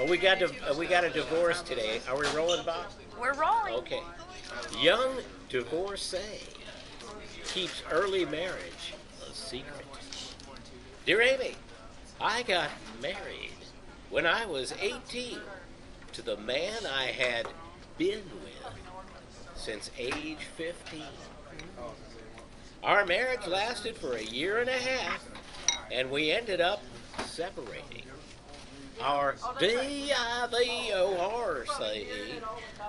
Oh, we got a divorce today. Are we rolling, Bob? We're rolling. Okay. Young divorcee keeps early marriage a secret. Dear Amy, I got married when I was 18 to the man I had been with since age 15. Our marriage lasted for a year and a half, and we ended up separating. Our divorce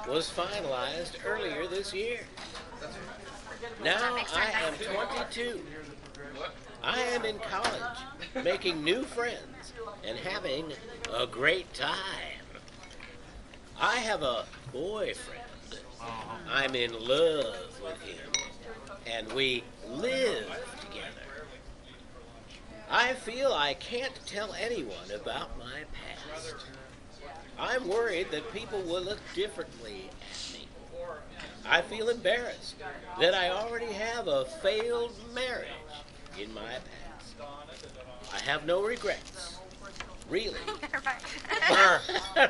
was finalized earlier this year. Now I am 22. I am in college, making new friends and having a great time. I have a boyfriend. I'm in love with him, and we live together. I feel I can't tell anyone about my past. I'm worried that people will look differently at me. I feel embarrassed that I already have a failed marriage in my past. I have no regrets. Really.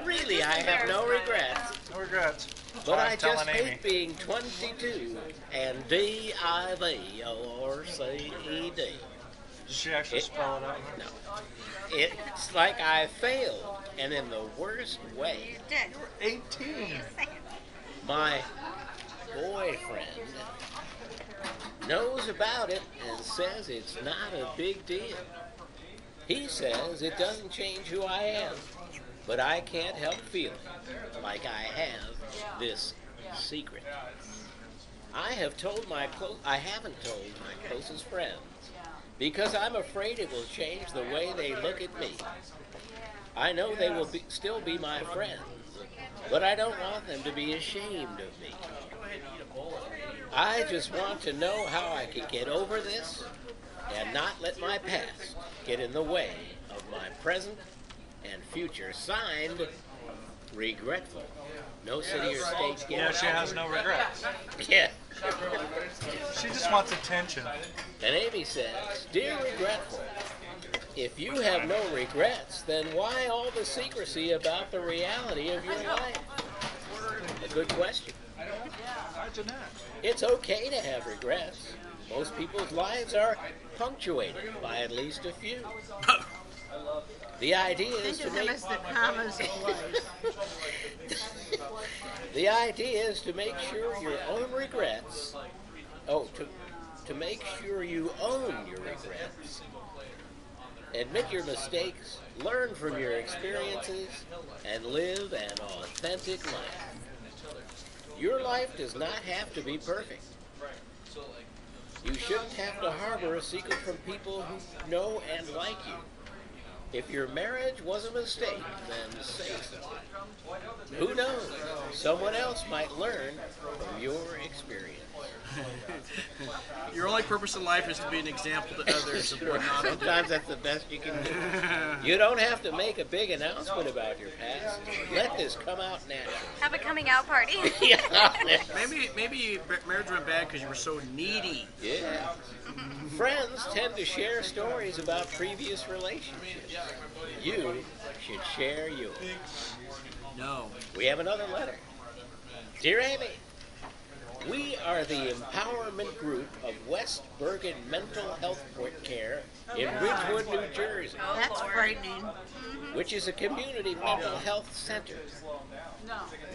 Really, I have no regrets. No regrets. But I just hate being 22 and divorced. Did she actually spell it out? No. It's like I failed, and in the worst way. You did. 18. My boyfriend knows about it and says it's not a big deal. He says it doesn't change who I am, but I can't help feeling like I have this secret. I haven't told my closest friends because I'm afraid it will change the way they look at me. I know they will still be my friends, but I don't want them to be ashamed of me. I just want to know how I can get over this and not let my past get in the way of my present and future. Signed, Regretful. No city or state. Yeah, she has no regrets. Yeah. She just wants attention. And Amy says, Dear Regretful, if you have no regrets, then why all the secrecy about the reality of your life? A good question. Imagine that. It's okay to have regrets. Most people's lives are punctuated by at least a few. The idea is to make the commas of life. the idea is to make sure your own regrets. To make sure you own your regrets. Admit your mistakes, learn from your experiences, and live an authentic life. Your life does not have to be perfect. You shouldn't have to harbor a secret from people who know and like you. If your marriage was a mistake, then say so. Who knows? Someone else might learn from your experience. Your only purpose in life is to be an example to others of what not to do. Sometimes that's the best you can do. You don't have to make a big announcement about your past. Let this come out naturally. Have a coming out party. Yeah. Maybe your marriage went bad because you were so needy. Yeah. Friends tend to share stories about previous relationships. You should share yours. No. We have another letter. Dear Amy, we are the empowerment group of West Bergen Mental Health Care in Ridgewood, New Jersey, That's frightening. which is a community mental health center.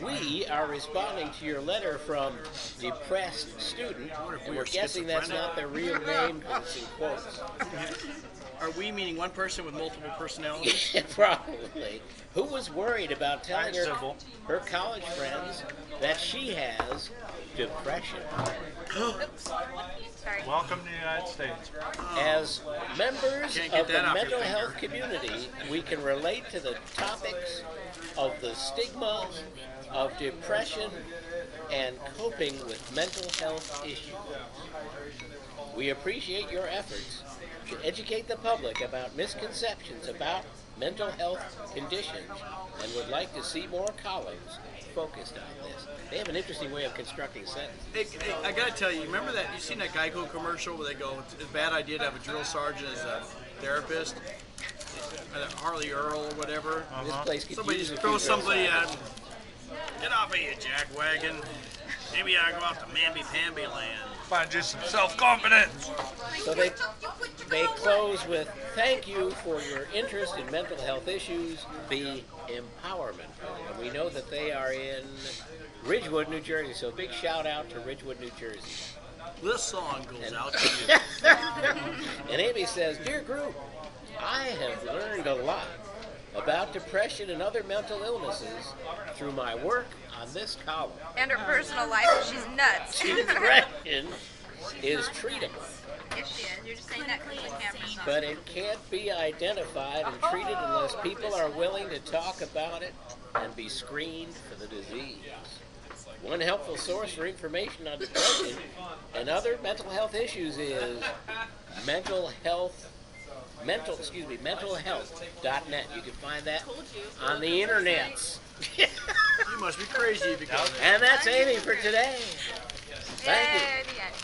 We are responding to your letter from depressed student, and we're guessing that's not their real name because it's in quotes. Are we meaning one person with multiple personalities? Yeah, probably. Who was worried about telling her college friends that she has depression. Sorry. Welcome to the United States. As members Can't get of the that off mental your finger. health community, we can relate to the topics of the stigma of depression and coping with mental health issues. We appreciate your efforts to educate the public about misconceptions about mental health conditions and would like to see more colleagues focused on this. They have an interesting way of constructing sentences. Hey, I gotta tell you, remember that you seen that Geico commercial where they go, "It's a bad idea to have a drill sergeant as a therapist." Harley Earl or whatever. This place could Somebody use just a few throws somebody girls. at. Get off of you, jackwagon. Maybe I go off to mamby-pamby land. Find you some self-confidence. So they close with, thank you for your interest in mental health issues, the Empowerment. And we know that they are in Ridgewood, New Jersey. So big shout out to Ridgewood, New Jersey. This song goes out to you. And Amy says, dear group, I have learned a lot about depression and other mental illnesses through my work on this column. And her personal life, she's nuts. Depression is treatable, Yes, she is. You're just saying that because the camera's on. but it can't be identified and treated unless people are willing to talk about it and be screened for the disease. One helpful source for information on depression and other mental health issues is mentalhealth.net. You can find that on the internets. You must be crazy if you go there. And that's Amy for today. Thank you. Yeah, the end.